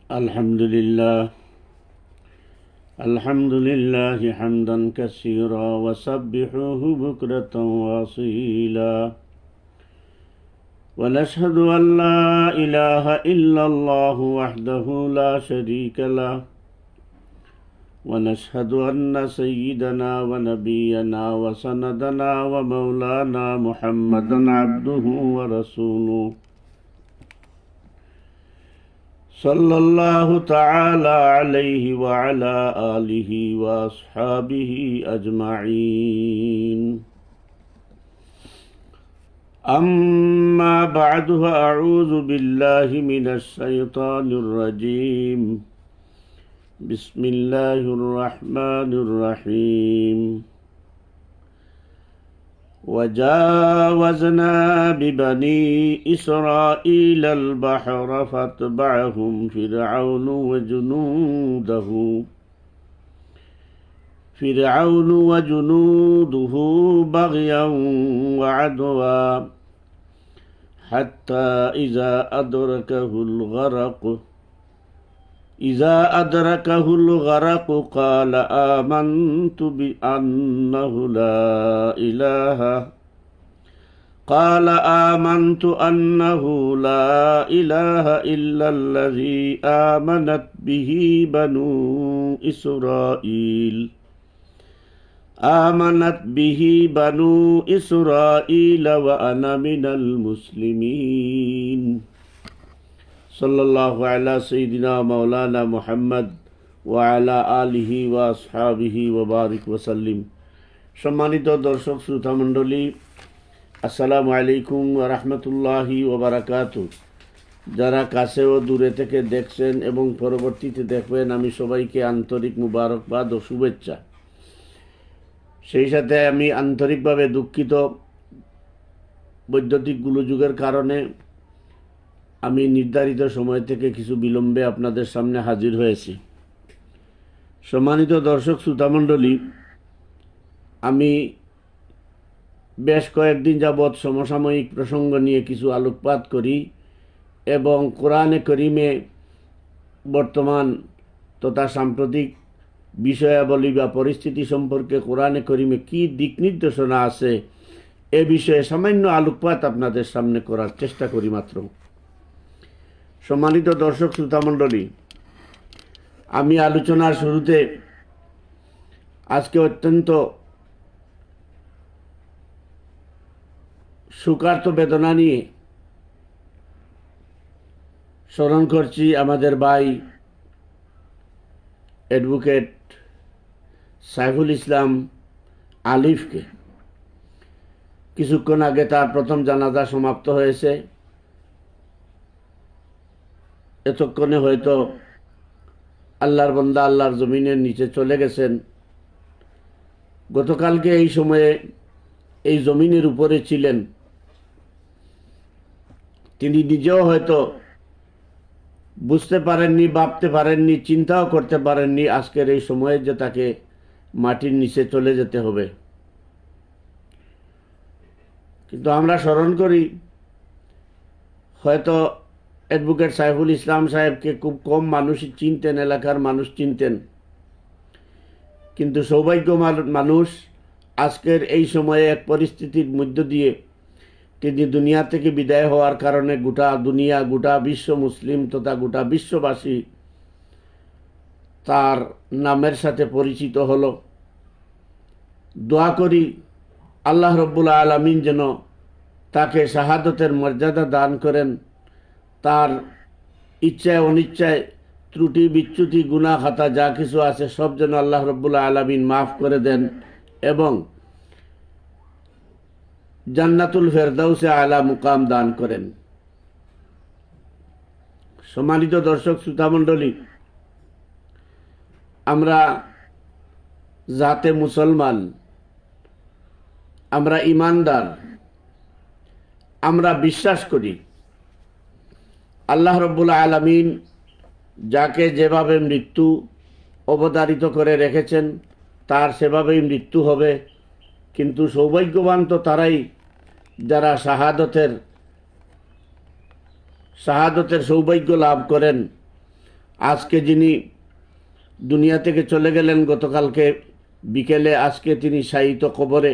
الحمد لله الحمد لله حمدا كثيرا وسبحوه بكرة وأصيلا ونشهد أن لا إله إلا الله وحده لا شريك له ونشهد أن سيدنا ونبينا وسندنا ومولانا محمدا عبده ورسوله صلى الله تعالى عليه وعلى آله وأصحابه أجمعين أما بعد فأعوذ بالله من الشيطان الرجيم بسم الله الرحمن الرحيم وجاوزنا ببني إسرائيل البحر فاتبعهم فرعون وجنوده بغيا وعدوا حتى إذا أدركه الغرق قال آمنت أنه لا إله إلا الذي آمنت به بنو إسرائيل وأنا من المسلمين صلى الله على سيدنا مولانا محمد وعلى آله وأصحابه وبارك وسلم সম্মানিত দর্শক শ্রোতা মণ্ডলী, আসসালামু আলাইকুম ওয়া রাহমাতুল্লাহি ওয়া বারাকাতুহু। যারা কাছে ও দূরে থেকে দেখছেন এবং পরবর্তীতে দেখবেন, আমি সবাইকে আন্তরিক মুবারকবাদ ও শুভেচ্ছা। সেই সাথে আমি আন্তরিকভাবে দুঃখিত, বৈদ্যুতিক গোলযোগের কারণে আমি নির্ধারিত সময় থেকে কিছু বিলম্বে আপনাদের সামনে হাজির হয়েছি। সম্মানিত দর্শক শ্রোতামণ্ডলী, আমি বেশ কয়েকদিন যাবৎ সমসাময়িক প্রসঙ্গ নিয়ে কিছু আলোকপাত করি এবং কোরআনে করিমে বর্তমান তথা সাম্প্রতিক বিষয়াবলী বা পরিস্থিতি সম্পর্কে কোরআনে করিমে কী দিক নির্দেশনা আছে এ বিষয়ে সামান্য আলোকপাত আপনাদের সামনে করার চেষ্টা করি মাত্র। সম্মানিত দর্শক শ্রোতামণ্ডলী, আমি আলোচনার শুরুতে আজকে অত্যন্ত শোকার্ত বেদনা নিয়ে স্মরণ করছি আমাদের ভাই অ্যাডভোকেট সাইফুল ইসলাম আলিফকে। কিছুক্ষণ আগে তার প্রথম জানাজা সমাপ্ত হয়েছে। এতক্ষণে হয়তো আল্লাহর বান্দা আল্লাহর জমিনের নিচে চলে গেছেন। গতকালকে এই সময়ে এই জমিনের উপরে ছিলেন। তিনি নিজেও হয়তো বুঝতে পারেননি, ভাবতে পারেননি, চিন্তাও করতে পারেননি আজকের এই সময়ে যে তাকে মাটির নিচে চলে যেতে হবে। কিন্তু আমরা স্মরণ করি, হয়তো অ্যাডভোকেট সাইফুল ইসলাম সাহেবকে খুব কম মানুষই চিনতেন, এলাকার মানুষ চিনতেন। কিন্তু সৌভাগ্যবান মানুষ, আজকের এই সময়ে এক পরিস্থিতির মধ্য দিয়ে তিনি দুনিয়া থেকে বিদায় হওয়ার কারণে গোটা দুনিয়া, গোটা বিশ্ব মুসলিম তথা গোটা বিশ্ববাসী তার নামের সাথে পরিচিত হলো। দোয়া করি আল্লাহ রব্বুল আলামিন যেন তাকে শাহাদতের মর্যাদা দান করেন। তার ইচ্ছায় অনিচ্ছায় ত্রুটি বিচ্যুতি গুনাহ খাতা যা কিছু আছে সব যেন আল্লাহ রব্বুল আলামিন মাফ করে দেন এবং জান্নাতুল ফেরদাউসে আলা মুকাম দান করেন। সম্মানিত দর্শক শ্রোতামণ্ডলী, আমরা জাতে মুসলমান, আমরা ইমানদার, আমরা বিশ্বাস করি আল্লাহ রব্বুল আলামিন যাকে যেভাবে মৃত্যু অবধারিত করে রেখেছেন তার সেভাবেই মৃত্যু হবে। কিন্তু সৌভাগ্যবান তো তারাই যারা শাহাদতের সৌভাগ্য লাভ করেন। আজকে যিনি দুনিয়া থেকে চলে গেলেন গতকালকে বিকেলে, আজকে তিনি শায়িত কবরে।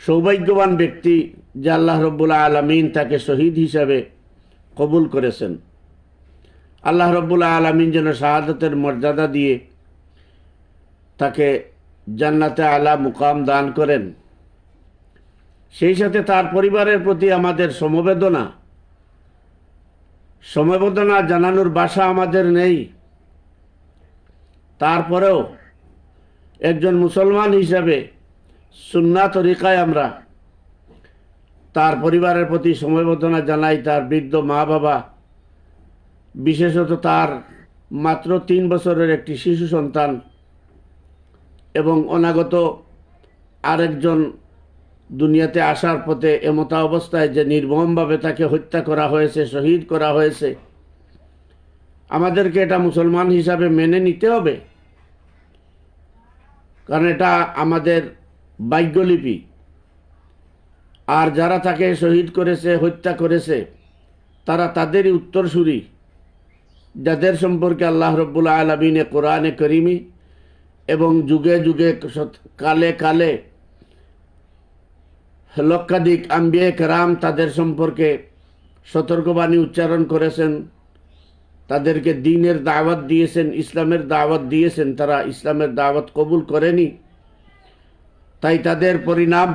সৌভাগ্যবান ব্যক্তি যে আল্লাহ রব্বুল আলামিন তাকে শহীদ হিসাবে কবুল করেছেন। আল্লাহ রব্বুল আলামিন যেন শাহাদাতের মর্যাদা দিয়ে তাকে জান্নাতে আলা মুকাম দান করেন। সেই সাথে তার পরিবারের প্রতি আমাদের সমবেদনা জানানোর ভাষা আমাদের নেই। তারপরেও একজন মুসলমান হিসাবে সুন্নাহ তরিকায় আমরা তার পরিবারের প্রতি সমবেদনা জানাই। তার বৃদ্ধ মা বাবা, বিশেষত তার মাত্র 3 বছরের একটি শিশু সন্তান এবং অনাগত আরেকজন দুনিয়াতে আসার পথে এমতা অবস্থায় যে নির্মমভাবে তাকে হত্যা করা হয়েছে, শহীদ করা হয়েছে, আমাদেরকে এটা মুসলমান হিসাবে মেনে নিতে হবে, কারণ এটা আমাদের ভাগ্যলিপি। আর যারা তাকে শহীদ করেছে, হত্যা করেছে, তারা তাদেরই উত্তরসূরি, যাদের সম্পর্কে আল্লাহ রব্বুল আলামিন কোরআনে করিমি এবং যুগে যুগে কালে কালে লক্ষাধিক আম্বিয়া কেরাম তাদের সম্পর্কে সতর্কবাণী উচ্চারণ করেছেন, তাদেরকে দ্বীনের দাওয়াত দিয়েছেন, ইসলামের দাওয়াত দিয়েছেন। তারা ইসলামের দাওয়াত কবুল করেনি, তাই তাদের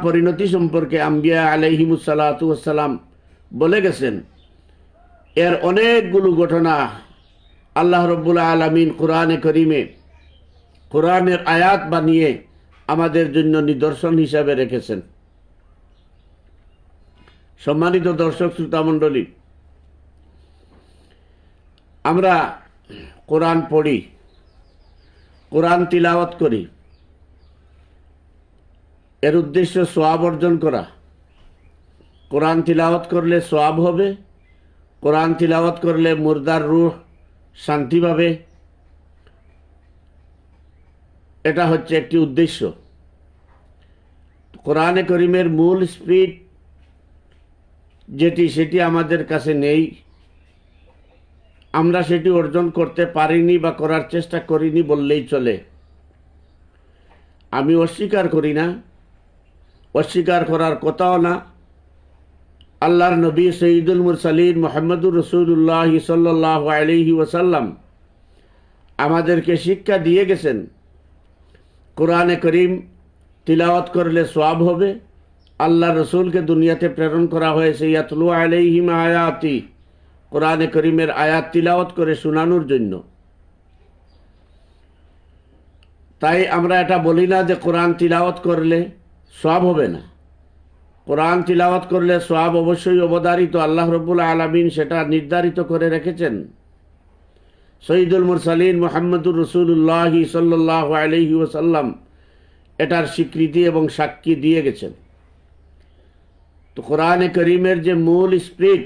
পরিণতি সম্পর্কে আম্বিয়া আলাইহিমুস সালাতু ওয়াস সালাম বলে গেছেন। এর অনেকগুলো ঘটনা আল্লাহ রব্বুল আলামিন কোরআনে করিমে কোরআনের আয়াত বানিয়ে আমাদের জন্য নিদর্শন হিসাবে রেখেছেন। সম্মানিত দর্শক শ্রোতা মণ্ডলী, আমরা কোরআন পড়ি, কোরআন তিলাওয়াত করি, এর উদ্দেশ্য সওয়াব অর্জন করা। কোরআন তিলাওয়াত করলে সওয়াব হবে, কোরআন তিলাওয়াত করলে মুর্দার রূহ শান্তি পাবে, এটা হচ্ছে একটি উদ্দেশ্য। কোরআনে করিমের মূল স্পিরিট সেটি আমাদের কাছে নেই, আমরা সেটি অর্জন করতে পারিনি বা করার চেষ্টা করিনি বললেই চলে। আমি অস্বীকার করি না, অস্বীকার করার কথাও না। আল্লাহর নবী সঈদুল মুরসালিন মুহাম্মদুর রাসূলুল্লাহ সাল্লাল্লাহু আলাইহি ওয়াসাল্লাম আমাদেরকে শিক্ষা দিয়ে গেছেন, কোরআনে করিম তিলাওয়াত করলে সওয়াব হবে। আল্লাহ রসুলকে দুনিয়াতে প্রেরণ করা হয়েছে ইয়াতলু আলাইহিম আয়াতি, কোরআনে করিমের আয়াত তিলাওয়াত করে শোনানোর জন্য। তাই আমরা এটা বলি না যে কোরআন তিলাওয়াত করলে সওয়াব হবে না। কোরআন তিলাওয়াত করলে সওয়াব অবশ্যই অবধারিত, আল্লাহ রব্বুল আলামিন সেটা নির্ধারিত করে রেখেছেন। সঈদুল মুরসালিন মুহাম্মদুর রাসূলুল্লাহ সাল্লাল্লাহু আলাইহি ওয়াসাল্লাম এটার স্বীকৃতি এবং সাক্ষী দিয়ে গেছেন। তো কোরআনে করিমের যে মূল স্পিরিট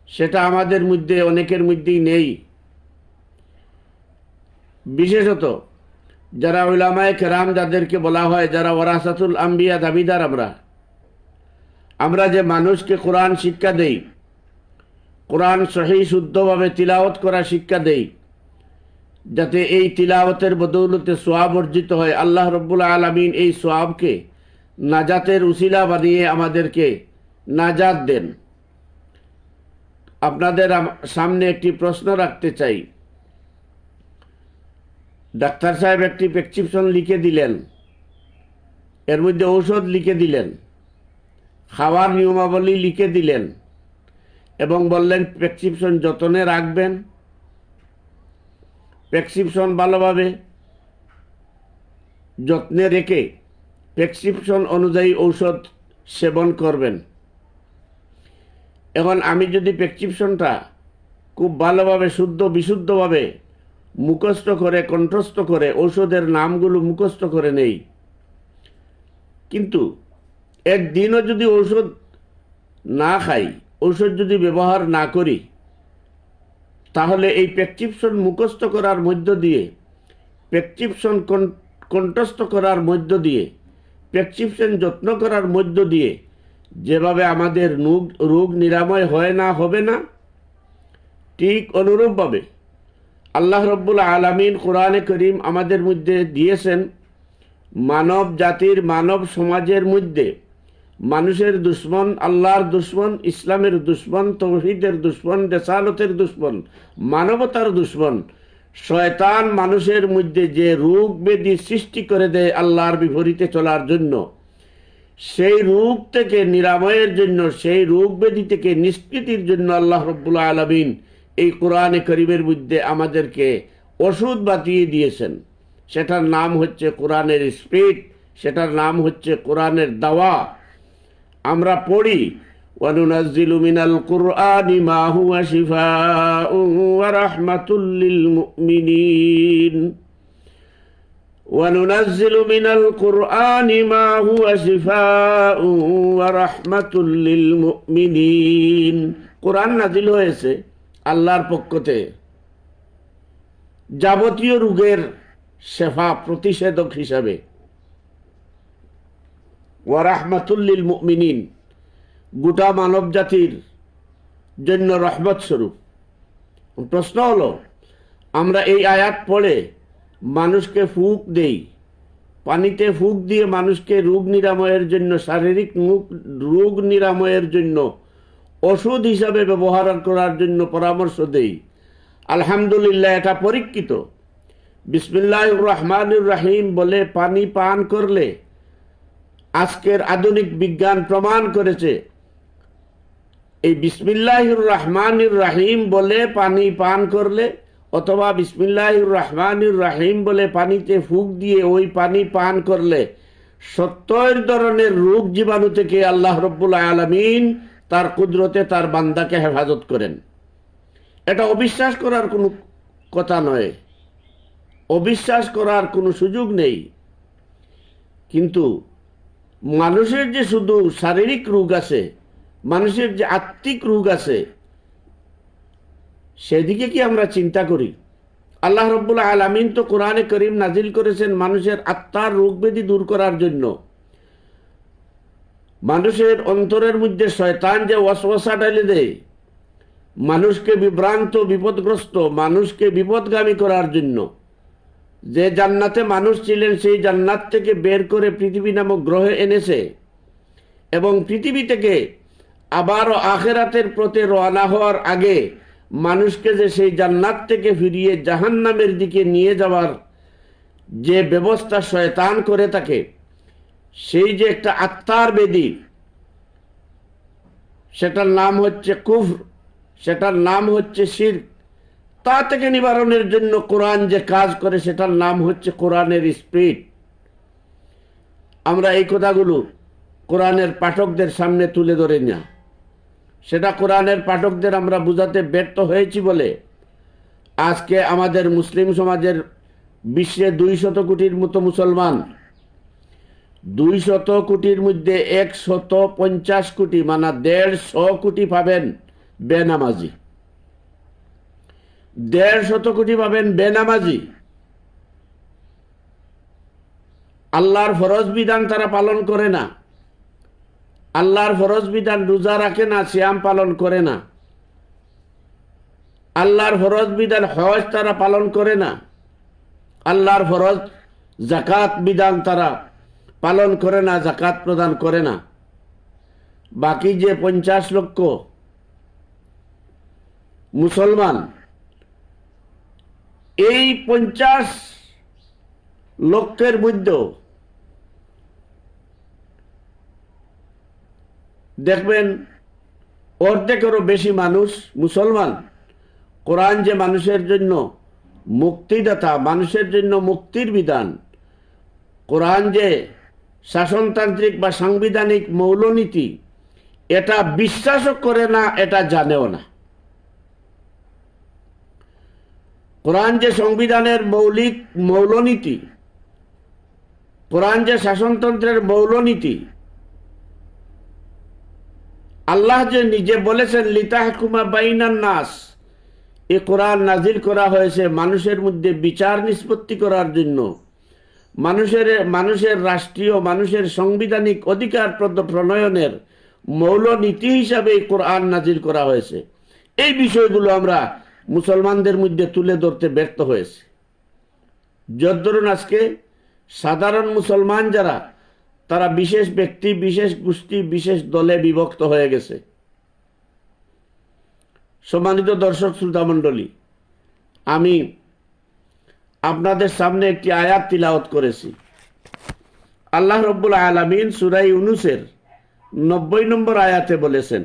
সেটা আমাদের মধ্যে অনেকের মধ্যেই নেই। বিশেষত যারা উলামায়ে কেরাম যাদেরকে বলা হয়, যারা ওয়ারাসাতুল আম্বিয়া দাবিদার, আমরা যে মানুষকে কোরআন শিক্ষা দেই, কোরআন সহি শুদ্ধভাবে তিলাওয়াত করা শিক্ষা দেই, যাতে এই তিলাওয়াতের বদৌলতে সওয়াব অর্জিত হয়। আল্লাহ রব্বুল আলামিন এই সওয়াবকে নাজাতের উসিলা বানিয়ে আমাদেরকে নাজাত দেন। আপনাদের সামনে একটি প্রশ্ন রাখতে চাই। ডাক্তার সাহেব একটি প্রেসক্রিপশন লিখে দিলেন, এর মধ্যে ঔষধ লিখে দিলেন, খাওয়ার নিয়মাবলী লিখে দিলেন এবং বললেন প্রেসক্রিপশন যতনে রাখবেন, প্রেসক্রিপশন ভালোভাবে যত্নে রেখে প্রেসক্রিপশন অনুযায়ী ঔষধ সেবন করবেন। এখন আমি যদি প্রেসক্রিপশনটা খুব ভালোভাবে বিশুদ্ধভাবে মুখস্থ করে, কণ্ঠস্থ করে, ঔষধের নামগুলো মুখস্থ করে নেই, কিন্তু একদিনও যদি ঔষধ না খাই, ঔষধ যদি ব্যবহার না করি, তাহলে এই প্রেসক্রিপশন মুখস্থ করার মধ্য দিয়ে, প্রেসক্রিপশন কণ্ঠস্থ করার মধ্য দিয়ে, প্রেসক্রিপশন যত্ন করার মধ্য দিয়ে যেভাবে আমাদের রোগ নিরাময় হয় না, হবে না, ঠিক অনুরূপভাবে আল্লাহ রব্বুল আলামিন কোরআনে করিম আমাদের মধ্যে দিয়েছেন মানব জাতির মানব সমাজের মধ্যে মানুষের দুশ্মন, আল্লাহর দুশ্মন, ইসলামের দুশ্মন, তৌহিদের দুশ্মন, রিসালতের দুশ্মন, মানবতার দুশ্মন শয়তান মানুষের মধ্যে যে রোগ ব্যাধি সৃষ্টি করে দেয় আল্লাহর বিপরীতে চলার জন্য, সেই রোগ থেকে নিরাময়ের জন্য, সেই রোগ ব্যাধি থেকে নিষ্কৃতির জন্য আল্লাহ রব্বুল আলামিন এই কোরআনে করিমের মধ্যে আমাদেরকে ওষুধ বাতিয়ে দিয়েছেন। সেটার নাম হচ্ছে কোরআনের স্পিরিট, সেটার নাম হচ্ছে কোরআনের দাওয়া। আমরা পড়ি ওয়ানুনাজ্জিলু মিনাল কুরআনি মা হুয়া শিফাউন ওয়া রাহমাতুল লিল মুমিনিন ওয়ানুনাজ্জিলু মিনাল কুরআনি মা হুয়া শিফাউন ওয়া রাহমাতুল লিল মুমিনিন। কোরআন নাজিল হয়েছে আল্লাহর পক্ষ থেকে যাবতীয় রোগের শেফা, প্রতিষেধক হিসাবে। ওয়া রাহমাতুল লিল মুমিনিন, গোটা মানব জাতির জন্য রহমত স্বরূপ। প্রশ্ন হলো, আমরা এই আয়াত পড়ে মানুষকে ফুঁক দেই, পানিতে ফুঁক দিয়ে মানুষকে রোগ নিরাময়ের জন্য, শারীরিক রোগ নিরাময়ের জন্য ওষুধ হিসাবে ব্যবহার করার জন্য পরামর্শ দেই। আলহামদুলিল্লাহ, এটা পরীক্ষিত। বিসমিল্লাহির রহমানির রহিম বলে পানি পান করলে আজকের আধুনিক বিজ্ঞান প্রমাণ করেছে এই বিসমিল্লাহির রহমানির রহিম বলে পানি পান করলে, অথবা বিসমিল্লাহির রহমানির রহিম বলে পানিতে ফুঁক দিয়ে ওই পানি পান করলে 70 ধরনের রোগ জীবাণু থেকে আল্লাহ রব্বুল আলামিন তার কুদরতে তার বান্দাকে হেফাজত করেন। এটা অবিশ্বাস করার কোনো কথা নয়, অবিশ্বাস করার কোনো সুযোগ নেই। কিন্তু মানুষের যে শুধু শারীরিক রোগ আছে, মানুষের যে আত্মিক রোগ আছে, সেদিকে কি আমরা চিন্তা করি? আল্লাহ রব্বুল আলামিন তো কোরআনে করিম নাজিল করেছেন মানুষের আত্মার রোগ ব্যাধি দূর করার জন্য। মানুষের অন্তরের মধ্যে শয়তান যে ওয়াসওয়াসা ঢেলে দেয় মানুষকে বিভ্রান্ত, বিপদগ্রস্ত, মানুষকে বিপদগামী করার জন্য, যে জান্নাতে মানুষ ছিলেন সেই জান্নাত থেকে বের করে পৃথিবী নামক গ্রহে এনেছে, এবং পৃথিবী থেকে আবারও আখিরাতের পথে রওনা হওয়ার আগে মানুষকে যে সেই জান্নাত থেকে ফিরিয়ে জাহান্নামের দিকে নিয়ে যাওয়ার যে ব্যবস্থা শয়তান করে থাকে, সেই যে একটা আত্মার ব্যাধি, সেটার নাম হচ্ছে কুফর, সেটার নাম হচ্ছে শিরক, তা থেকে নিবারণের জন্য কোরআন যে কাজ করে সেটার নাম হচ্ছে কোরআনের স্পিরিট। আমরা এই কথাগুলো কোরআনের পাঠকদের সামনে তুলে ধরে না, সেটা কোরআনের পাঠকদের আমরা বুঝাতে ব্যর্থ হয়েছি বলে আজকে আমাদের মুসলিম সমাজের বিশ্বে 200 কোটির মতো মুসলমান, 200 কোটির মধ্যে 150 কোটি, মানে 150 কোটি পাবেন বেনামাজি, 150 কোটি পাবেন বেনামাজি। আল্লাহর ফরজ বিধান তারা পালন করে না, আল্লাহর ফরজ বিধান রোজা রাখে না, সিয়াম পালন করে না, আল্লাহর ফরজ বিধান হজ তারা পালন করে না, আল্লাহর ফরজ যাকাত বিধান তারা পালন করে না, যাকাত প্রদান করে না। বাকি যে 50 লক্ষ মুসলমান, এই 50 লক্ষের মধ্যে দেখবেন অর্ধেকেরও বেশি মানুষ মুসলমান। কোরআন যে মানুষের জন্য মুক্তিদাতা, মানুষের জন্য মুক্তির বিধান, কোরআন যে শাসনতান্ত্রিক বা সাংবিধানিক মৌলনীতি, এটা বিশ্বাসও করে না, এটা জানেও না। কোরআন যে সংবিধানের মৌলিক মৌলনীতি, কোরআন যে শাসনতন্ত্রের মৌলনীতি, আল্লাহ যে নিজে বলেছেন লিতাহকুমা বাইনান নাস, এই কোরআন নাজিল করা হয়েছে মানুষের মধ্যে বিচার নিষ্পত্তি করার জন্য, মানুষের রাষ্ট্রীয়, মানুষের সাংবিধানিক অধিকার প্রণয়নের মৌলনীতি হিসাবে এই কোরআন নাজিল করা হয়েছে। এই বিষয়গুলো আমরা মুসলমানদের মধ্যে তুলে ধরতে ব্যর্থ হয়েছে। যত ধরুন আজকে সাধারণ মুসলমান যারা, তারা বিশেষ ব্যক্তি, বিশেষ গোষ্ঠী, বিশেষ দলে বিভক্ত হয়ে গেছে। সম্মানিত দর্শক শ্রোতা মণ্ডলী, আমি আপনাদের সামনে একটি আয়াত তিলাওয়াত করেছি। আল্লাহ রব্বুল আলামিন সূরা ইউনূসের 90 নম্বর আয়াতে বলেছেন,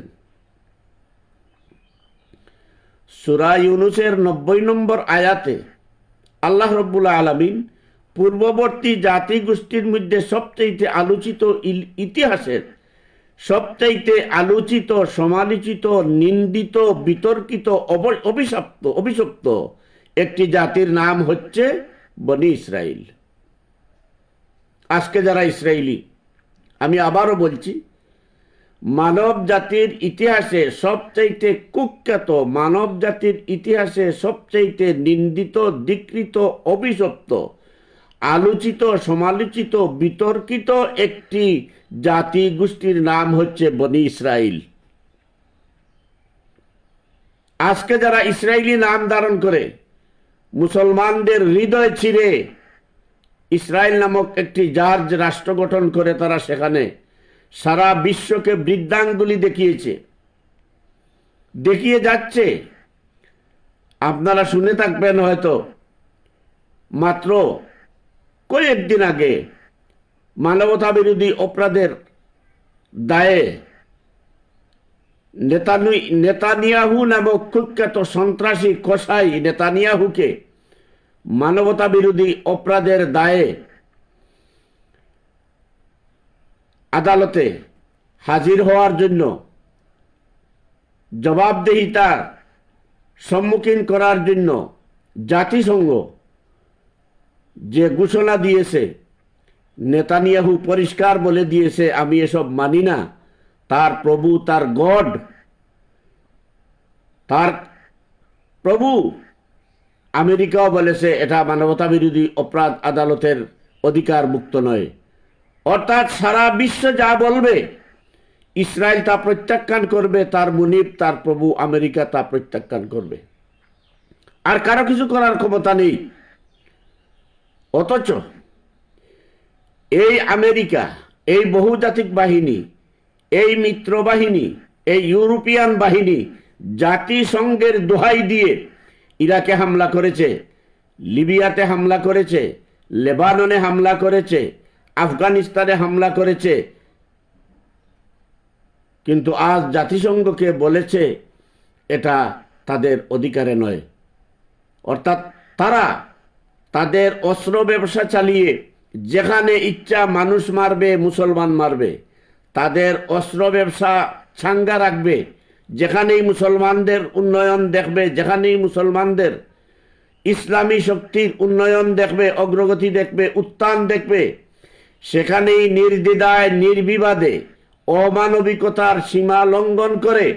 সূরা ইউনূসের 90 নম্বর আয়াতে আল্লাহ রব্বুল আলামিন পূর্ববর্তী জাতি গোষ্ঠীর মধ্যে সবচাইতে আলোচিত ইতিহাসের সবচাইতে আলোচিত, সমালোচিত, নিন্দিত, বিতর্কিত, অভিশপ্ত একটি জাতির নাম হচ্ছে বনি ইসরাইল। আজকে যারা ইসরায়েলি, আমি আবারও বলছি, মানব জাতির ইতিহাসে সবচাইতে কুখ্যাত, মানব জাতির ইতিহাসে সবচাইতে নিন্দিত, ধিক্কৃত, অভিশপ্ত, আলোচিত, সমালোচিত, বিতর্কিত একটি জাতি গোষ্ঠীর নাম হচ্ছে বনি ইসরাইল। আজকে যারা ইসরায়েলি নাম ধারণ করে মুসলমানদের হৃদয় ছিঁড়ে ইসরায়েল নামক একটি জার্জ রাষ্ট্র গঠন করে তারা সেখানে সারা বিশ্বকে বৃদ্ধাঙ্গুলি দেখিয়ে যাচ্ছে। আপনারা শুনে থাকবেন হয়তো, মাত্র কয়েকদিন আগে মানবতা বিরোধী অপরাধের দায়ে নেতানিয়াহু নামক কুখ্যাত সন্ত্রাসী কসাই নেতানিয়াহুকে মানবতা বিরোধী অপরাধের দায়ে আদালতে হাজির হওয়ার জন্য, জবাবদিহিতার সম্মুখীন করার জন্য জাতিসংঘ যে ঘোষণা দিয়েছে, নেতানিয়াহু পরিষ্কার বলে দিয়েছে, আমি এসব মানি না। তার প্রভু, তার গড, তার প্রভু আমেরিকাও বলেছে এটা মানবতা বিরোধী অপরাধ আদালতের অধিকার মুক্ত নয়। অর্থাৎ সারা বিশ্ব যা বলবে ইসরায়েল তা প্রত্যাখ্যান করবে, তার মুনিব, তার প্রভু আমেরিকা তা প্রত্যাখ্যান করবে, আর কারো কিছু করার ক্ষমতা নেই। অথচ এই আমেরিকা, এই বহুজাতিক বাহিনী, এই মিত্র বাহিনী, এই ইউরোপিয়ান বাহিনী জাতিসংঘের দোহাই দিয়ে ইরাকে হামলা করেছে, লিবিয়াতে হামলা করেছে, লেবাননে হামলা করেছে, আফগানিস্তানে হামলা করেছে, কিন্তু আজ জাতিসংঘকে বলেছে এটা তাদের অধিকারে নয়। অর্থাৎ তারা তাদের অস্ত্র ব্যবসা চালিয়ে যেখানে ইচ্ছা মানুষ মারবে, মুসলমান মারবে, তাদের অস্ত্র ব্যবসা ছাঙ্গা রাখবে। যেখানেই মুসলমানদের উন্নয়ন দেখবে, যেখানেই মুসলমানদের ইসলামী শক্তির উন্নয়ন দেখবে, অগ্রগতি দেখবে, উত্থান দেখবে, সেখানেই নির্দ্বিধায়, নির্বিবাদে, অমানবিকতার সীমা লঙ্ঘন করে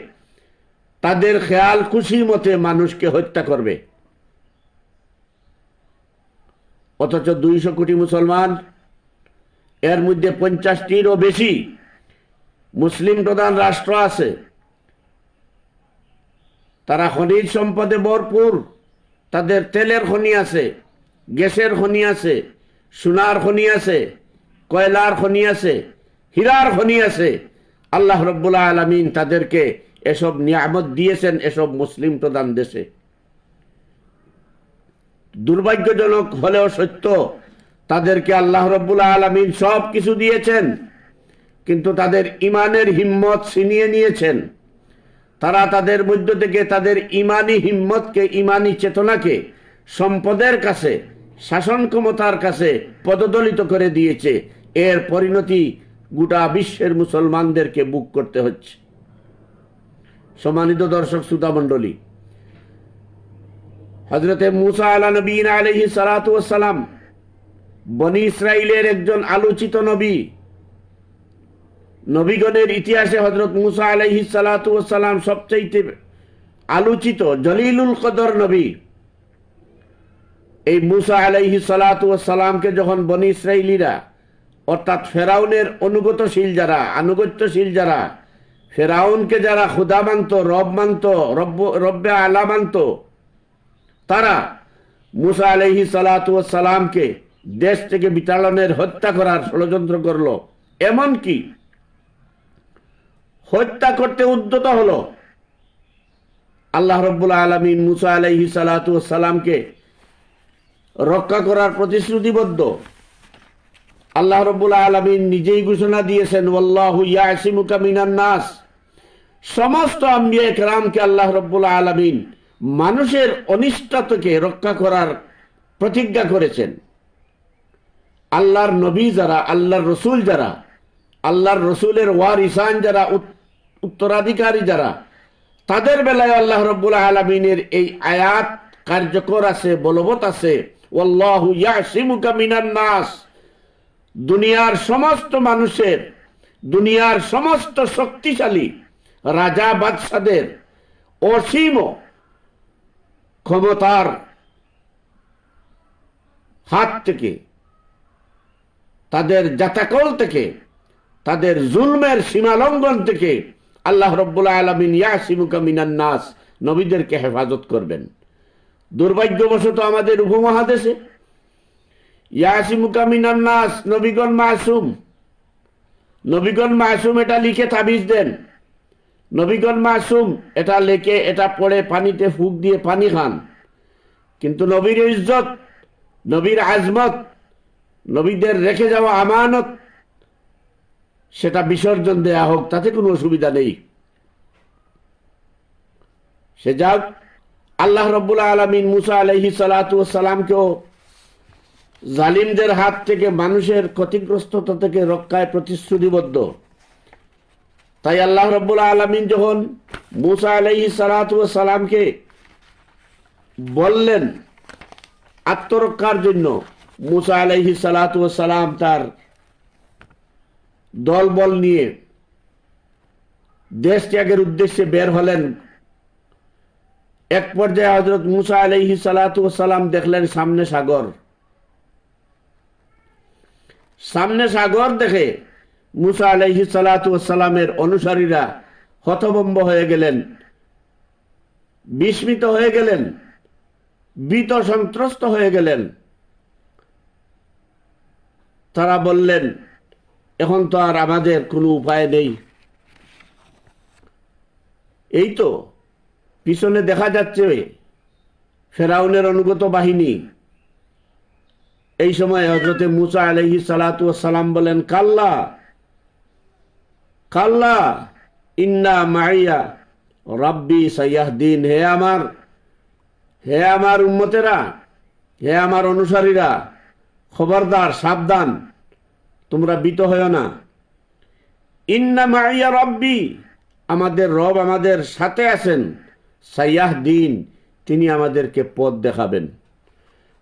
তাদের খেয়াল খুশি মতে মানুষকে হত্যা করবে। অথচ 200 কোটি মুসলমান, এর মধ্যে 50টিরও বেশি মুসলিম প্রধান রাষ্ট্র আছে। তারা খনিজ সম্পদে ভরপুর, তাদের তেলের খনি আছে, গ্যাসের খনি আছে, সোনার খনি আছে, কয়লার খনি আছে, হীরার খনি আছে। আল্লাহ রব্বুল আলামিন তাদেরকে এসব নিয়ামত দিয়েছেন এসব মুসলিম প্রধান দেশে। দুর্ভাগ্যজনক হলেও সত্য, তাদেরকে আল্লাহ রব্বুল আলামিন সব কিছু দিয়েছেন, কিন্তু তাদের ইমানের হিম্মত ছিনিয়ে নিয়েছেন। তারা তাদের মধ্য থেকে তাদের ইমানি হিম্মতকে, ইমানি চেতনাকে সম্পদের কাছে, শাসন ক্ষমতার কাছে পদদলিত করে দিয়েছে। এর পরিণতি গোটা বিশ্বের মুসলমানদেরকে ভোগ করতে হচ্ছে। সম্মানিত দর্শক শ্রোতা মণ্ডলী, হযরতে মূসা আলাইহিস সালাতু ওয়াস সালাম বনি ইসরাইলের একজন আলোচিত নবী। নবীগণের ইতিহাসে হযরত মূসা আলাইহিস সালাতু ওয়াস সালাম সবচেয়ে আলোচিত জলিলুল কদর নবী। এই মূসা আলাইহিস সালাতু ওয়াস সালামকে যখন বনি ইসরাইলীরা, অর্থাৎ ফেরাউনের আনুগত্যশীল যারা, ফেরাউনকে যারা খুদা মানত, রব মানত, রব্বে আলা মানত, তারা মুসা আলাইহিস সালাতু ওয়াস সালামকে দেশ থেকে বিতাড়নের হত্যা করার ষড়যন্ত্র করলো, এমনকি হত্যা করতে উদ্যত হলো। আল্লাহ রাব্বুল আলামিন মুসা আলাইহিস সালাতু ওয়াস সালামকে রক্ষা করার প্রতিশ্রুতিবদ্ধ। আল্লাহ রাব্বুল আলামিন নিজেই ঘোষণা দিয়েছেন, ওয়াল্লাহু ইয়াসিমুকা মিনান নাস। সমস্ত আম্বিয়া কেরামকে আল্লাহ রাব্বুল আলামিন মানুষের অনিষ্ট থেকে রক্ষা করার প্রতিজ্ঞা করেছেন। আল্লাহর নবী যারা, আল্লাহর রসুল যারা, আল্লাহর রসুলের ওয়ারিসান যারা, উত্তরাধিকারী যারা, তাদের বেলায় আল্লাহ রাব্বুল আলামিনের এই আয়াত কার্যকর আছে, বলবৎ আছে। ওয়াল্লাহু ইয়াসিমুকা মিনান নাস। দুনিয়ার সমস্ত মানুষের, দুনিয়ার সমস্ত শক্তিশালী রাজা বাদশাদের অসীম ক্ষমতার হাত থেকে, তাদের জাতাকল থেকে, তাদের জুলমের সীমালঙ্ঘন থেকে আল্লাহ রাব্বুল আলামিন ইয়াসিমুকা মিনান নাস, নবীদেরকে হেফাজত করবেন। দুর্ভাগ্যবশত আমাদের উপমহাদেশে ইয়াসিমুকা মিনান নাস, নবীগণ মাসুম, নবীগণ মাসুম এটা লিখে তাবিজ দেন, নবীগণ মাসুম এটা লেখে, এটা পড়ে পানিতে ফুঁক দিয়ে পানি খান। কিন্তু নবীর ইজ্জত, নবীর আজমত, নবীদের রেখে যাওয়া আমানত, সেটা বিসর্জন দেয়া হোক, তাতে কোনো অসুবিধা নেই। সে যাক, আল্লাহ রাব্বুল আলামিন মুসা আলাইহিস সালাতু ওয়াস সালামকেও জালিমদের হাত থেকে, মানুষের ক্ষতিগ্রস্ততা থেকে রক্ষায় প্রতিশ্রুতিবদ্ধ। তাই আল্লাহ রাব্বুল আলামিন যখন মুসা আলাইহিস সালাতু ওয়াস সালামকে বললেন আত্মরক্ষার জন্য, মুসা আলাইহিস সালাতু ওয়াস সালাম তার দলবল নিয়ে দেশ ত্যাগের উদ্দেশ্যে বের হলেন। এক পর্যায়ে হযরত মুসা আলাইহিস সালাতু ওয়াস সালাম দেখলেন সামনে সাগর। সামনে সাগর দেখে মুসা আলাইহিস সালাতু ওয়াস সালামের অনুসারীরা হতভম্ব হয়ে গেলেন, বিস্মিত হয়ে গেলেন, ভীত সন্ত্রস্ত হয়ে গেলেন। তারা বললেন, এখন তো আর আমাদের কোনো উপায় নেই। এই তো পিছনে দেখা যাচ্ছে ফেরাউনের অনুগত বাহিনী। এই সময় হযরতে মুসা আলাইহিস সালাতু ওয়াস সালাম বলেন, কাল্লা কাল্লা ইন্না মাইয়া রাব্বি সাইয়াহদিন। হে আমার উম্মতেরা, হে আমার অনুসারীরা, খবরদার, সাবধান, তোমরা ভীত হও না। ইন্না মাইয়া রাব্বি, আমাদের রব আমাদের সাথে আছেন। সাইয়াহদিন, তিনি আমাদেরকে পথ দেখাবেন।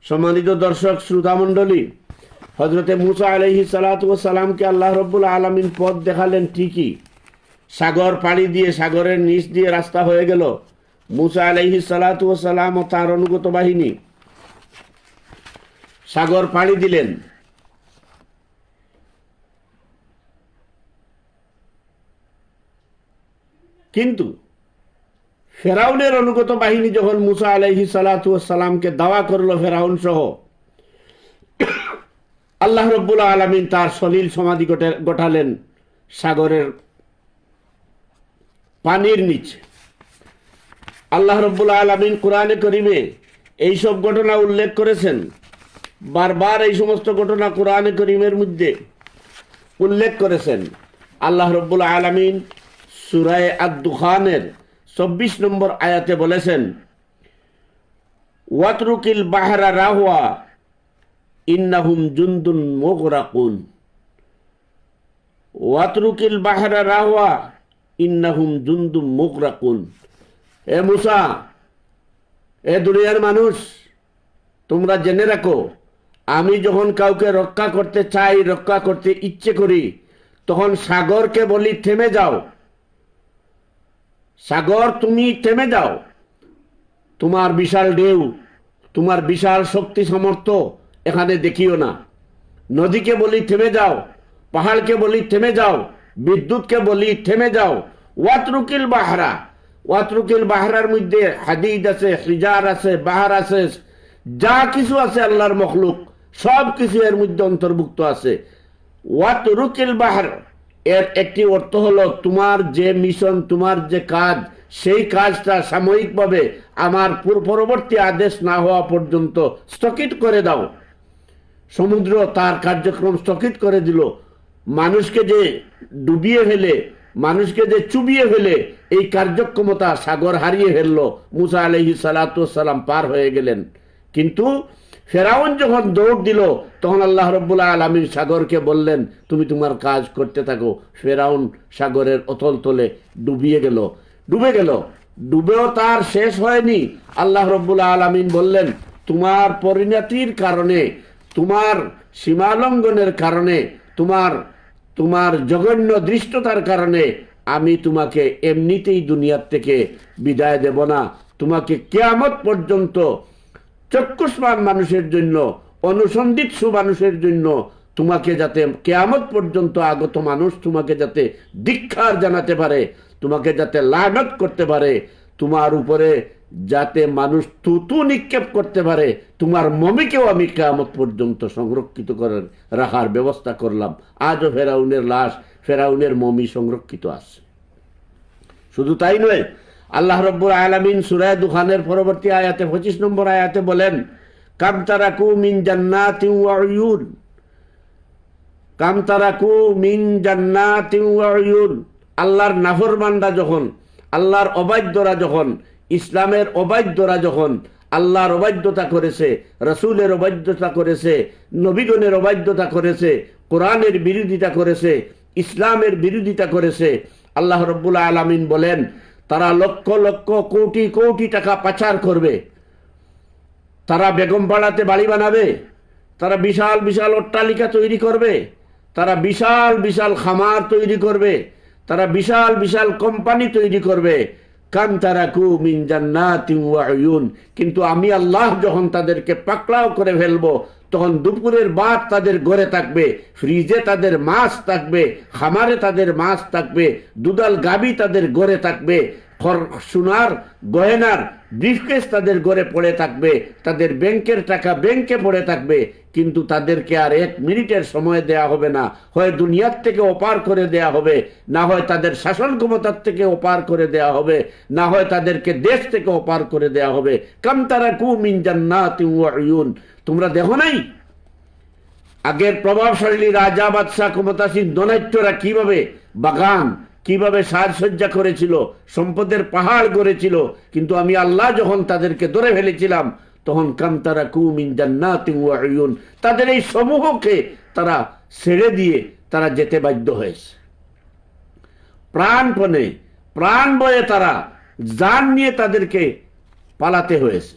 সম্মানিত দর্শক শ্রোতা মণ্ডলী, হযরতে মুসা আলাইহিস সালাতু ওয়াস সালামকে আল্লাহ রাব্বুল আলামিন পথ দেখালেন ঠিকই। সাগর পাড়ি দিয়ে, সাগরের নিচ দিয়ে রাস্তা হয়ে গেল। মুসা আলাইহিস সালাতু ওয়াস সালাম ও তার অনুগত বাহিনী সাগর পাড়ি দিলেন। কিন্তু ফেরাউনের অনুগত বাহিনী যখন মুসা আলাইহিস সালাতু ওয়াস সালামকে দাওয়া করলো ফেরাউন সহ, আল্লাহ রাব্বুল আলামিন তার সলিল সমাধি গঠালেন সাগরের পানির নিচে। আল্লাহ রাব্বুল আলামিন কোরআনে কারীমে এই সব ঘটনা উল্লেখ করেছেন। বারবার এই সমস্ত ঘটনা কোরআনে কারীমের মধ্যে উল্লেখ করেছেন। আল্লাহ রাব্বুল আলামিন সূরা আদ-দুখানের ২৪ নম্বর আয়াতে বলেছেন, ওয়াতরুকিল বাহরা রাহওয়া ইন্নাহুম জুনদুন মুগরাকুন। ওয়াতরুকিল বাহরা রাহওয়া ইন্নাহুম জুনদুন মুগরাকুন। হে মুসা, এ দুনিয়ার মানুষ, তোমরা জেনে রাখো, আমি যখন কাউকে রক্ষা করতে চাই, রক্ষা করতে ইচ্ছে করি, তখন সাগরকে বলি থেমে যাও। সাগর, তুমি থেমে যাও। তোমার বিশাল ঢেউ, তোমার বিশাল শক্তি সামর্থ্য এখানে দেখিও না। নদীকে বলি থেমে যাও, পাহাড়কে বলি থেমে যাও, বিদ্যুৎকে বলি থেমে যাও। ওয়াতরুকিল বাহরা, ওয়াতরুকিল বাহরার মধ্যে হাদিদ আছে, হিজার আছে, বাহার আছে, যা কিছু আছে আল্লাহর মখলুক সব কিছু এর মধ্যে অন্তর্ভুক্ত আছে। ওয়াতরুকিল বাহর এর একটি অর্থ হলো তোমার যে মিশন, তোমার যে কাজ, সেই কাজটা সাময়িকভাবে আমার পরবর্তী আদেশ না হওয়া পর্যন্ত স্থগিত করে দাও। সমুদ্র তার কার্যক্রম স্থগিত করে দিল। মানুষকে যে ডুবিয়ে ফেলে, মানুষকে যে চুবিয়ে ফেলে এই কার্যক্ষমতা সাগর হারিয়ে ফেললো। মুসা আলাইহিস সালাতু ওয়াস সালাম পার হয়ে গেলেন। কিন্তু ফেরাউন যখন দৌড় দিল তখন আল্লাহ রাব্বুল আলামিন সাগরকে বললেন তুমি তোমার কাজ করতে থাকো। ফেরাউন সাগরের অতল তলে ডুবে গেল। ডুবেও তার শেষ হয়নি। আল্লাহ রাব্বুল আলামিন বললেন তোমার পরিণতির কারণে, তোমার সীমালঙ্ঘনের কারণে, তোমার জঘন্য দৃষ্টতার কারণে আমি তোমাকে এমনিতেই দুনিয়ার থেকে বিদায় দেব না। তোমাকে কিয়ামত পর্যন্ত চক্ষুষ্মান মানুষের জন্য, অনুসন্ধিৎসু মানুষের জন্য, তোমাকে যাতে কিয়ামত পর্যন্ত আগত মানুষ তোমাকে যাতে ধিক্কার জানাতে পারে, তোমাকে যাতে লানত করতে পারে, তোমার উপরে যাতে মানুষ থুতু নিক্ষেপ করতে পারে, তোমার মমিকেও আমি কিয়ামত পর্যন্ত সংরক্ষিত করে রাখার ব্যবস্থা করলাম। আজও ফেরাউনের লাশ, ফেরাউনের মমি সংরক্ষিত আছে। শুধু তাই নয়, আল্লাহ রাব্বুল আলামিন সূরা দুখানের পরবর্তী আয়াতে 25 নম্বর আয়াতে বলেন কাম তারাকু মিন জান্নাতিন ওয়া উয়ুন, কাম তারাকু মিন জান্নাতিন ওয়া উয়ুন। আল্লাহর নাফরমানরা যখন, আল্লাহর অবাধ্যরা যখন, ইসলামের অবাধ্যরা যখন আল্লাহর অবাধ্যতা করেছে, রাসূলের অবাধ্যতা করেছে, নবীগণের অবাধ্যতা করেছে, কোরআনের বিরোধিতা করেছে, ইসলামের বিরোধিতা করেছে, আল্লাহ রাব্বুল আলামিন বলেন তারা লক্ষ লক্ষ কোটি কোটি টাকা পাচার করবে। তারা বেগম পাড়াতে বাড়ি বানাবে, তারা বিশাল বিশাল অট্টালিকা তৈরি করবে, তারা বিশাল বিশাল খামার তৈরি করবে, তারা বিশাল বিশাল কোম্পানি তৈরি করবে। কাম তারাকু মিন জান্নাতিন ওয়া উয়ুন। কিন্তু আমি আল্লাহ যখন তাদেরকে পাকড়াও করে ফেলবো তখন দুপুরের ভাত তাদের ঘরে থাকবে, ফ্রিজে তাদের মাছ থাকবে, খামারে তাদের মাছ থাকবে, দুধাল গাবি তাদের ঘরে থাকবে, সোনার গয়নার ব্রিফকেস তাদের ঘরে পড়ে থাকবে, তাদের ব্যাংকের টাকা ব্যাংকে পড়ে থাকবে। কিন্তু তাদেরকে আর 1 মিনিটের সময় দেয়া হবে না। হয় দুনিয়ার থেকে ওপার করে দেয়া হবে, না হয় তাদের শাসন ক্ষমতার থেকে ওপার করে দেয়া হবে, না হয় তাদেরকে দেশ থেকে ওপার করে দেয়া হবে। কাম তারাকু মিন জান্নাতিন ওয়া উয়ুন। তোমরা দেখো নাই আগের প্রভাবশালী রাজা বাদশাহ ক্ষমতাসীন দৈত্যরা কিভাবে বাগান, কিভাবে সাজসজ্জা করেছিল, সম্পদের পাহাড় গড়েছিল। কিন্তু আমি আল্লাহ যখন তাদেরকে ধরে ফেলেছিলাম তখন কাম তারাকু মিন জান্নাতিন ওয়া উয়ুন, তাদের এই সমূহকে তারা ছেড়ে দিয়ে তারা যেতে বাধ্য হয়েছে। প্রাণপণে প্রাণ বয়ে তারা জান নিয়ে তাদেরকে পালাতে হয়েছে।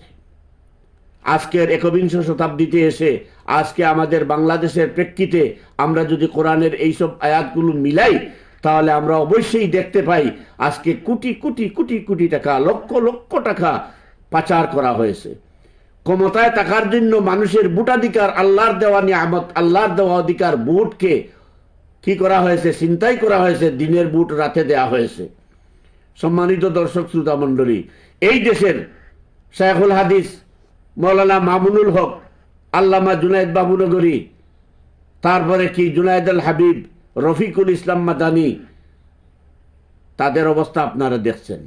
আজকের 21 শতাব্দীতে এসে আজকে আমাদের বাংলাদেশের প্রেক্ষিতে আমরা যদি কোরআনের এইসব আয়াতগুলো মিলাই তাহলে আমরা অবশ্যই দেখতে পাই আজকে কোটি কোটি কোটি কোটি টাকা, লক্ষ লক্ষ টাকা পাচার করা হয়েছে। ক্ষমতায় থাকার জন্য মানুষের ভোটাধিকার, আল্লাহর দেওয়া নিয়ামত, আল্লাহর দেওয়া অধিকার, ভোটকে কি করা হয়েছে? ছিনতাই করা হয়েছে। দিনের ভোট রাতে দেয়া হয়েছে। সম্মানিত দর্শক শ্রোতা মণ্ডলী, এই দেশের শায়খুল হাদিস মৌলানা মামুনুল হক, আল্লামা জুনায়েদ বাবুনগরী, তারপরে কি জুনায়েদ আল হাবিব, রফিকুল ইসলাম মাদানী, তাদের অবস্থা আপনারা দেখছেন।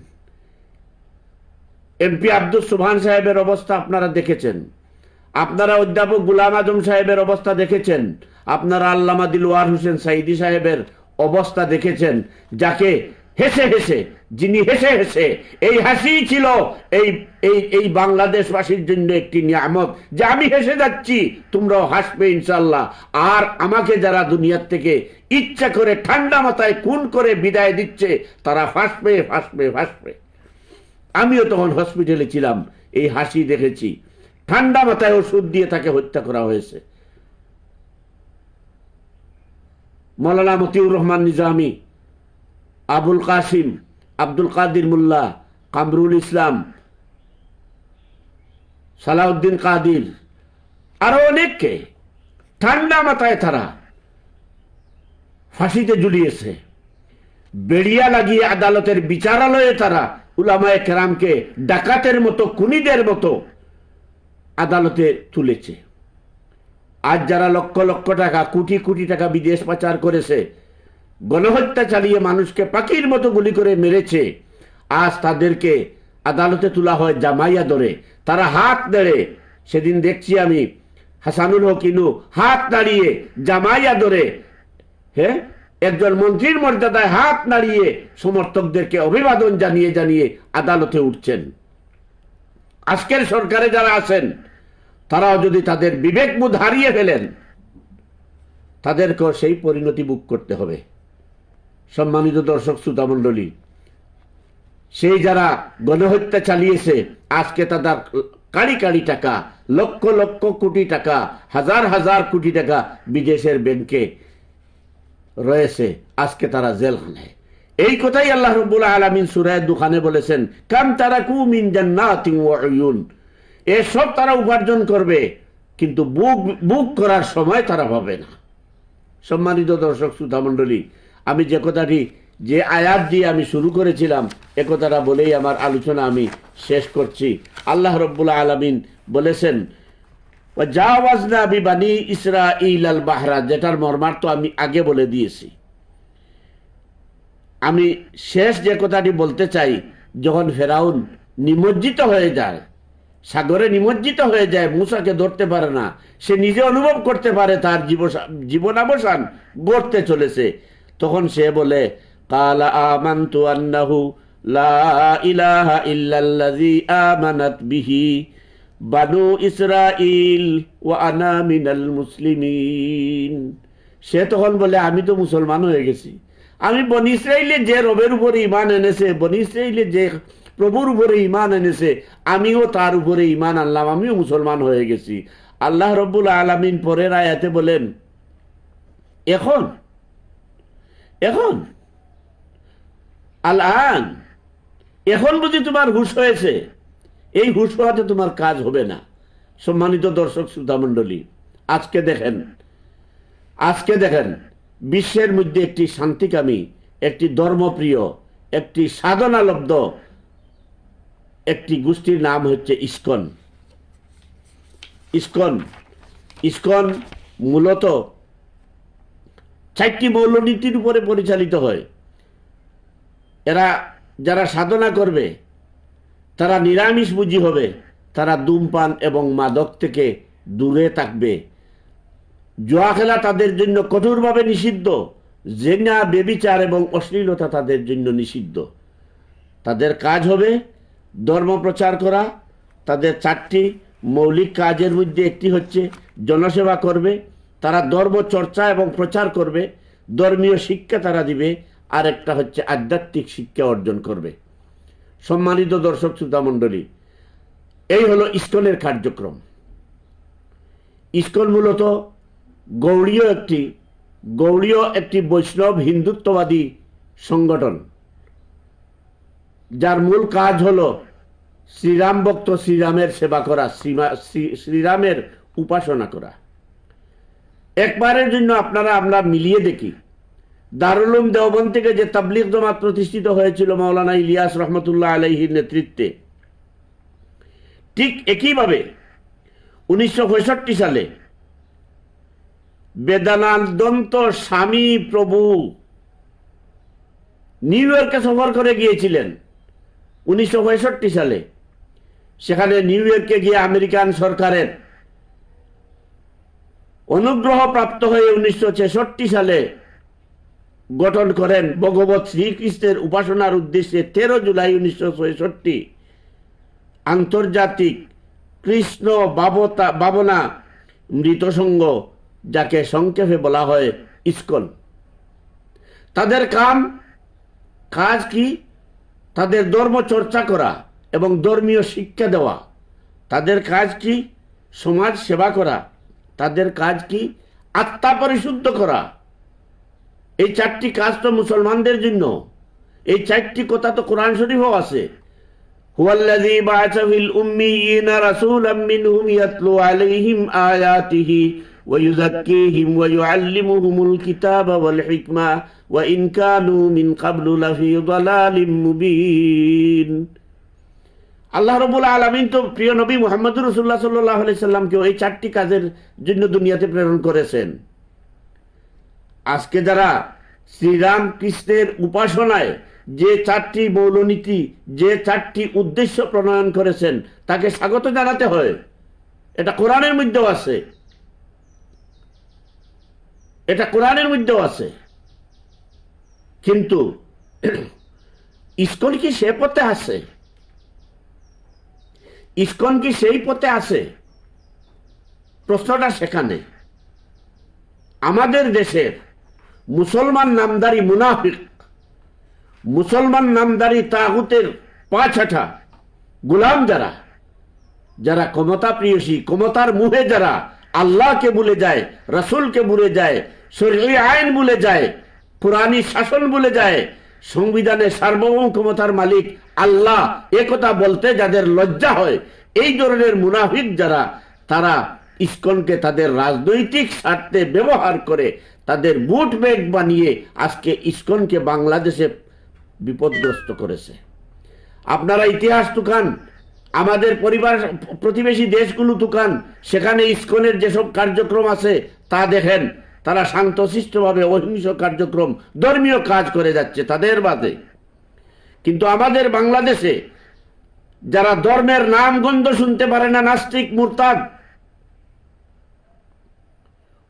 এমপি আব্দুল সুবহান সাহেবের অবস্থা আপনারা দেখেছেন। আপনারা অধ্যাপক গুলাম আজম সাহেবের অবস্থা দেখেছেন। আপনারা আল্লামা দিলওয়ার হোসেন সাইদি সাহেবের অবস্থা দেখেছেন, যাকে হেসে হেসে, যিনি হেসে হেসে, এই হাসি ছিল এই বাংলাদেশবাসীর জন্য একটি নিয়ামত, যে আমি হেসে যাচ্ছি, তোমরাও হাসবে ইনশাল্লাহ। আর আমাকে যারা দুনিয়ার থেকে ইচ্ছা করে ঠান্ডা মাথায় খুন করে বিদায় দিচ্ছে, তারা ফাঁসবে ফাঁসবে ফাঁসবে। আমিও তখন হসপিটালে ছিলাম, এই হাসি দেখেছি। ঠান্ডা মাথায় ওষুধ দিয়ে তাকে হত্যা করা হয়েছে। মৌলানা মতিউর রহমান নিজামী, আবুল কাসিম, আব্দুল কাদির মোল্লা, কামরুল ইসলাম, সালাউদ্দিন কাদির, আরো অনেককে ঠান্ডা মাথায় তারা ফাঁসিতে ঝুলিয়েছে। বেড়িয়া লাগিয়ে আদালতের বিচারালয়ে তারা উলামায়ে কেরামকে ডাকাতের মতো, খুনিদের মতো আদালতে তুলেছে। আজ যারা লক্ষ লক্ষ টাকা, কোটি কোটি টাকা বিদেশ পাচার করেছে, গণহত্যা চালিয়ে মানুষকে পাখির মতো গুলি করে মেরেছে, আজ তাদেরকে আদালতে তোলা হয় জামাইয়া ধরে। তারা হাত নেড়ে, সেদিন দেখছি আমি হাসানুল হক ইনু হাত নাড়িয়ে জামাইয়া ধরে, হ্যাঁ, একজন মন্ত্রীর মর্যাদায় হাত নাড়িয়ে সমর্থকদেরকে অভিবাদন জানিয়ে জানিয়ে আদালতে উঠছেন। আজকের সরকারে যারা আছেন তারাও যদি তাদের বিবেকবোধ হারিয়ে ফেলেন, তাদেরকেও সেই পরিণতি ভোগ করতে হবে। সম্মানিত দর্শক শ্রোতা মণ্ডলী, সেই যারা গণহত্যা চালিয়েছে, আজকে তাদের কাড়ি কাড়ি টাকা, লক্ষ লক্ষ কোটি টাকা, হাজার হাজার কোটি টাকা বিদেশের ব্যাংকে রয়েছে, আজকে তারা জেলখানায়। এই কথাই আল্লাহ রাব্বুল আলামিন সূরা দুখানে বলেছেন, কাম তারাকু মিন জান্নাতিন ওয়া উয়ুন। এসব তারা উপার্জন করবে, কিন্তু বুক করার সময় তারা পাবে না। সম্মানিত দর্শক শ্রোতা মণ্ডলী, আমি যে কথাটি, যে আয়াত দিয়ে আমি শুরু করেছিলাম, এ কথাটা বলেই আমার আলোচনা আমি শেষ করছি। আল্লাহ রাব্বুল আলামিন বলেছেন, ওয়াজাওয়াজনা বিবানি ইসরাঈল আল বাহরা, যেটার মর্মার্থ আমি আগে বলে দিয়েছি। আমি শেষ যে কথাটি বলতে চাই, যখন ফেরাউন নিমজ্জিত হয়ে যায়, সাগরে নিমজ্জিত হয়ে যায়, মূসাকে ধরতে পারে না, সে নিজে অনুভব করতে পারে তার জীবনাবসান গড়তে চলেছে, তখন সে বলে, কালা আমানতু আন্নাহু লা ইলাহা ইল্লাল্লাযী আমানাত বিহি বানু ইসরাঈল ওয়া আনা মিনাল মুসলিমিন। সে তখন বলে, আমি তো মুসলমান হয়ে গেছি, আমি বনি ইসরাঈলে যে রবের উপরে ঈমান এনেছে, বনি ইসরাঈলে যে প্রভুর উপরে ঈমান এনেছে, আমিও তার উপরে ঈমান আনলাম, আমিও মুসলমান হয়ে গেছি। আল্লাহ রাব্বুল আলামিন পরের আয়াতে বলেন, এখন এখন আল-আন, এখন বুঝি তোমার হুঁশ হয়েছে? এই হুঁশ হওয়াতে তোমার কাজ হবে না। সম্মানিত দর্শক শ্রোতা মণ্ডলী, আজকে দেখেন বিশ্বের মধ্যে একটি শান্তিকামী, একটি ধর্মপ্রিয়, একটি সাধনালব্ধ একটি গোষ্ঠীর নাম হচ্ছে ইসকন। ইসকন মূলত 4টি মৌলনীতির উপরে পরিচালিত হয়। এরা যারা সাধনা করবে তারা নিরামিষভোজী হবে, তারা ধূমপান এবং মাদক থেকে দূরে থাকবে, জুয়া খেলা তাদের জন্য কঠোরভাবে নিষিদ্ধ, জিনা, ব্যভিচার এবং অশ্লীলতা তাদের জন্য নিষিদ্ধ। তাদের কাজ হবে ধর্ম প্রচার করা। তাদের 4টি মৌলিক কাজের মধ্যে একটি হচ্ছে জনসেবা করবে, তারা ধর্ম চর্চা এবং প্রচার করবে, ধর্মীয় শিক্ষা তারা দিবে, আর একটা হচ্ছে আধ্যাত্মিক শিক্ষা অর্জন করবে। সম্মানিত দর্শক শ্রোতা মণ্ডলী, এই হলো ইসকনের কার্যক্রম। ইসকন মূলত গৌড়ীয় একটি বৈষ্ণব হিন্দুত্ববাদী সংগঠন, যার মূল কাজ হলো শ্রীরাম ভক্ত শ্রীরামের সেবা করা, শ্রীরামের উপাসনা করা। একবারের জন্য আমরা মিলিয়ে দেখি, দারুল উলুম দেওবন্দ থেকে যে তাবলীগ জামাত প্রতিষ্ঠিত হয়েছিল মাওলানা ইলিয়াস রহমতুল্লাহ আলাইহির নেতৃত্বে, ঠিক একইভাবে 1965 সালে বেদানাদন্ত স্বামী প্রভু নিউ ইয়র্কে সফর করে গিয়েছিলেন 1965 সালে। সেখানে নিউ ইয়র্কে গিয়ে আমেরিকান সরকারের অনুগ্রহ প্রাপ্ত হয়ে 1966 সালে গঠন করেন ভগবত শ্রীকৃষ্ণের উপাসনার উদ্দেশ্যে 13 জুলাই 1966 আন্তর্জাতিক কৃষ্ণ ভাবনা মৃতসংঘ, যাকে সংক্ষেপে বলা হয় ইসকন। তাদের কাজ কি? তাদের ধর্ম চর্চা করা এবং ধর্মীয় শিক্ষা দেওয়া। তাদের কাজ কি? সমাজ সেবা করা। তাদের কাজ কি? আত্মা পরিশুদ্ধ করা। এই 4টি কাজ তো মুসলমানদের জন্য। এই 4টি কথা তো কোরআন শরীফেও আছে। হুয়াল্লাযী বা'আসা ফিল উম্মিয়িনা রাসূলাম মিনহুম ইয়াতলু আলাইহিম আয়াতিহি ويزكيهم ويعلمهم الكتاب والحكمة وإن كانوا من قبل لفي ضلال مبين। আল্লাহ রাব্বুল আলামিন তো প্রিয় নবী মুহাম্মদ রাসূলুল্লাহ সাল্লাল্লাহু আলাইহি সাল্লামকে এই চারটি কাজের জন্য দুনিয়াতে প্রেরণ করেছেন। আজকে যারা শ্রীরাম কৃষ্ণের উপাসনায় যে চারটি মৌলনীতি, যে চারটি উদ্দেশ্য প্রণয়ন করেছেন, তাকে স্বাগত জানাতে হয়। এটা কোরআনের মধ্যেও আছে, এটা কোরআনের মধ্যেও আছে। কিন্তু ইসকন কি সে পথে আছে? ইসকন কি সেই পথে আছে? প্রশ্নটা সেখানে। আমাদের দেশের মুসলমান নামদারি মুনাফিক, মুসলমান নামদারি তাগুতের পাঁচটা গোলাম যারা, যারা ক্ষমতা প্রিয়সী, ক্ষমতার মুহে যারা আল্লাহকে ভুলে যায়, রাসূলকে ভুলে যায়, শরঈ আইন ভুলে যায়, কুরআনী শাসন ভুলে যায়, সংবিধানের সার্বভৌম ক্ষমতার মালিক আল্লাহ একথা বলতে যাদের লজ্জা হয়, এই ধরনের মুনাফিক যারা, তারা ইসকনকে তাদের রাজনৈতিক স্বার্থে ব্যবহার করে তাদের বুট ব্যাগ বানিয়ে আজকে ইসকনকে বাংলাদেশে বিপদগ্রস্ত করেছে। আপনারা ইতিহাস তুকান, আমাদের পরিবার প্রতিবেশী দেশগুলো তুকান, সেখানে ইসকনের যেসব কার্যক্রম আছে তা দেখেন। তারা শান্তশিষ্টভাবে অহিংস কার্যক্রম, ধর্মীয় কাজ করে যাচ্ছে তাদের বাদে। কিন্তু আমাদের বাংলাদেশে যারা ধর্মের নাম গন্ধ শুনতে পারে না, নাস্তিক, মুরতাদ,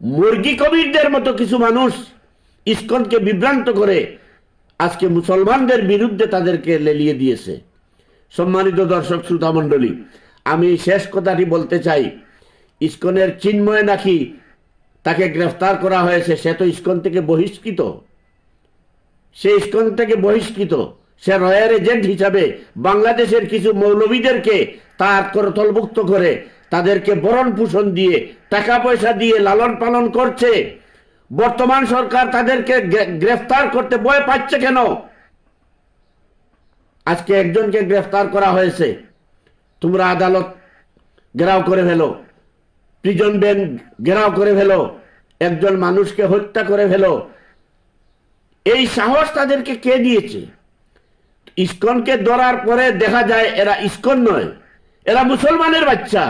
মুরগি কবিরদের মতো কিছু মানুষ ইসকনকে বিভ্রান্ত করে আজকে মুসলমানদের বিরুদ্ধে তাদেরকে লেলিয়ে দিয়েছে। সম্মানিত দর্শক শ্রোতা মণ্ডলী, আমি শেষ কথাটি বলতে চাই, ইসকনের চিন্ময় নাকি তাকে গ্রেফতার করা হয়েছে, সে তো ইসকন থেকে বহিষ্কৃত। সে ইসকন থেকে বহিষ্কৃত। সে রয়্যাল এজেন্ট হিসাবে বাংলাদেশের কিছু মৌলবীদেরকে তার করতলভুক্ত করে তাদেরকে ভরণ পোষণ দিয়ে, টাকা পয়সা দিয়ে লালন পালন করছে। বর্তমান সরকার তাদেরকে গ্রেফতার করতে ভয় পাচ্ছে কেন? আজকে একজনকে গ্রেফতার করা হয়েছে, তোমরা আদালত ঘেরাও করে ফেলো, প্রিজন ভ্যান ঘেরাও করে ফেলো, একজন মানুষকে হত্যা করে ফেলো। এই সাহস তাদেরকে কে দিয়েছে? ইসকনকে ধরার পরে দেখা যায় এরা ইসকন নয়, এরা মুসলমানের বাচ্চা,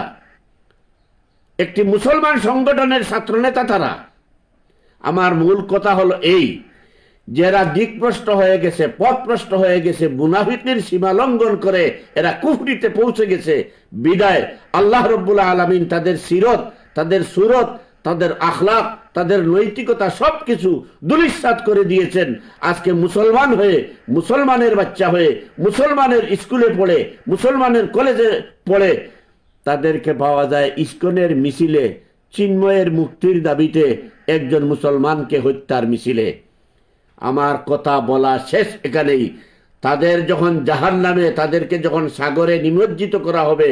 একটি মুসলমান সংগঠনের ছাত্রনেতা তারা। আমার মূল কথা হলো এই, যারা দিকভ্রষ্ট হয়ে গেছে, পথভ্রষ্ট হয়ে গেছে, মুনাফিকের সীমা লঙ্ঘন করে এরা কুফরিতে পৌঁছে গেছে, বিদায় আল্লাহ রাব্বুল আলামিন তাদের সিরত, তাদের সুরত, তাদের আখলাক, তাদের নৈতিকতা সবকিছু দুলিশাত করে দিয়েছেন। আজকে মুসলমান হয়ে, মুসলমানের বাচ্চা হয়ে, মুসলমানের স্কুলে পড়ে, মুসলমানের কলেজে পড়ে তাদেরকে পাওয়া যায় ইসকনের মিছিলে, চিন্ময়ের মুক্তির দাবিতে একজন মুসলমানকে হত্যার মিছিলে। আমার কথা বলা শেষ এখানেই। তাদের যখন জাহান্নামে, তাদেরকে যখন সাগরে নিমজ্জিত করা হবে,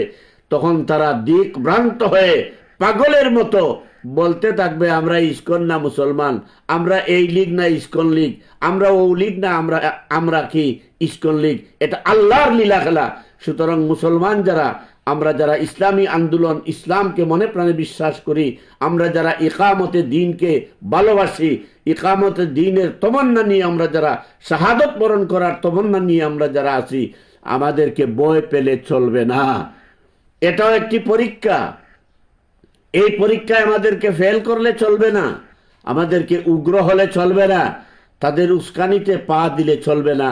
তখন তারা দিক ভ্রান্ত হয়ে পাগলের মতো বলতে থাকবে, আমরা ইসকন না মুসলমান, আমরা এই লীগ না ইসকন লীগ, আমরা ও লীগ না আমরা কি ইসকন লীগ। এটা আল্লাহর লীলা খেলা। সুতরাং মুসলমান যারা, আমরা যারা ইসলামী আন্দোলন, ইসলামকে মনে প্রাণে বিশ্বাস করি, আমরা যারা ইকামতে দ্বীনকে ভালোবাসি, ইকামতে দ্বীনের তমন্না নিয়ে আমরা যারা, শাহাদত বরণ করার তমন্না নিয়ে আমরা যারা আছি, আমাদেরকে ভয় পেলে চলবে না। এটাও একটি পরীক্ষা। এই পরীক্ষায় আমাদেরকে ফেল করলে চলবে না, আমাদেরকে উগ্র হলে চলবে না, তাদের উস্কানিতে পা দিলে চলবে না।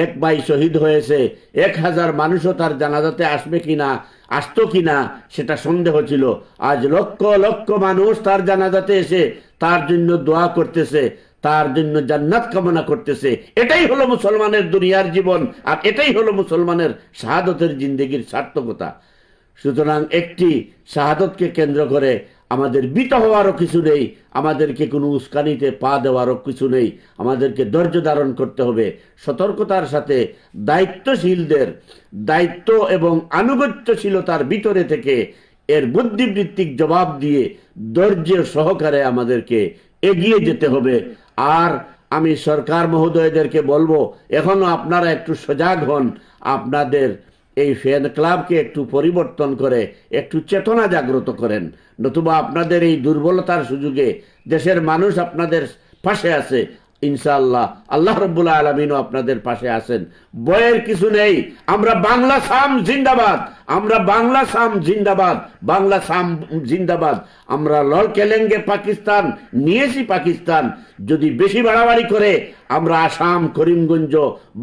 এক ভাই শহীদ হয়েছে, 1000 মানুষও তার জানাজাতে আসবে কিনা, আসতো কিনা সেটা সন্দেহ ছিল। আজ লক্ষ লক্ষ মানুষ তার জানাজাতে এসে তার জন্য দোয়া করতেছে, তার জন্য জান্নাত কামনা করতেছে। এটাই হলো মুসলমানের দুনিয়ার জীবন, আর এটাই হলো মুসলমানের শাহাদতের জিন্দেগির সার্থকতা। সুতরাং একটি শাহাদতকে কেন্দ্র করে আমাদের ভীত হওয়ারও কিছু নেই, আমাদেরকে কোনো উস্কানিতে পা দেওয়ারও কিছু নেই। আমাদেরকে ধৈর্য ধারণ করতে হবে, সতর্কতার সাথে দায়িত্বশীলদের দায়িত্ব এবং আনুগত্যশীলতার ভিতরে থেকে এর বুদ্ধিবৃত্তিক জবাব দিয়ে ধৈর্য সহকারে আমাদেরকে এগিয়ে যেতে হবে। আর আমি সরকার মহোদয়দেরকে বলবো, এখনো আপনারা একটু সজাগ হন, আপনাদের এই ফ্যান ক্লাবকে একটু পরিবর্তন করে একটু চেতনা জাগ্রত করেন, নতুবা আপনাদের এই দুর্বলতার সুযোগে দেশের মানুষ আপনাদের পাশে আছে ইনশাআল্লাহ। আল্লাহ রাব্বুল আলামিনও আপনাদের পাশে আছেন, ভয়ের কিছু নেই। আমরা বাংলা সাম জিন্দাবাদ, আমরা বাংলা সাম জিন্দাবাদ, বাংলা সাম জিন্দাবাদ। আমরা লড় কেলেঙ্গে পাকিস্তান, নিয়েছি পাকিস্তান। যদি বেশি বাড়াবাড়ি করে আমরা আসাম করিমগঞ্জ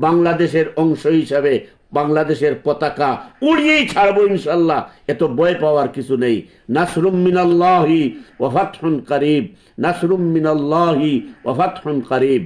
বাংলাদেশের অংশ হিসাবে বাংলাদেশের পতাকা উড়িয়েই ছাড়বো ইনশাল্লাহ। এত ভয় পাওয়ার কিছু নেই। নাসরুম মিনাল্লাহি ওয়া ফাতহুন কারীব, নাসরুম মিনাল্লাহি ওয়া ফাতহুন কারীব।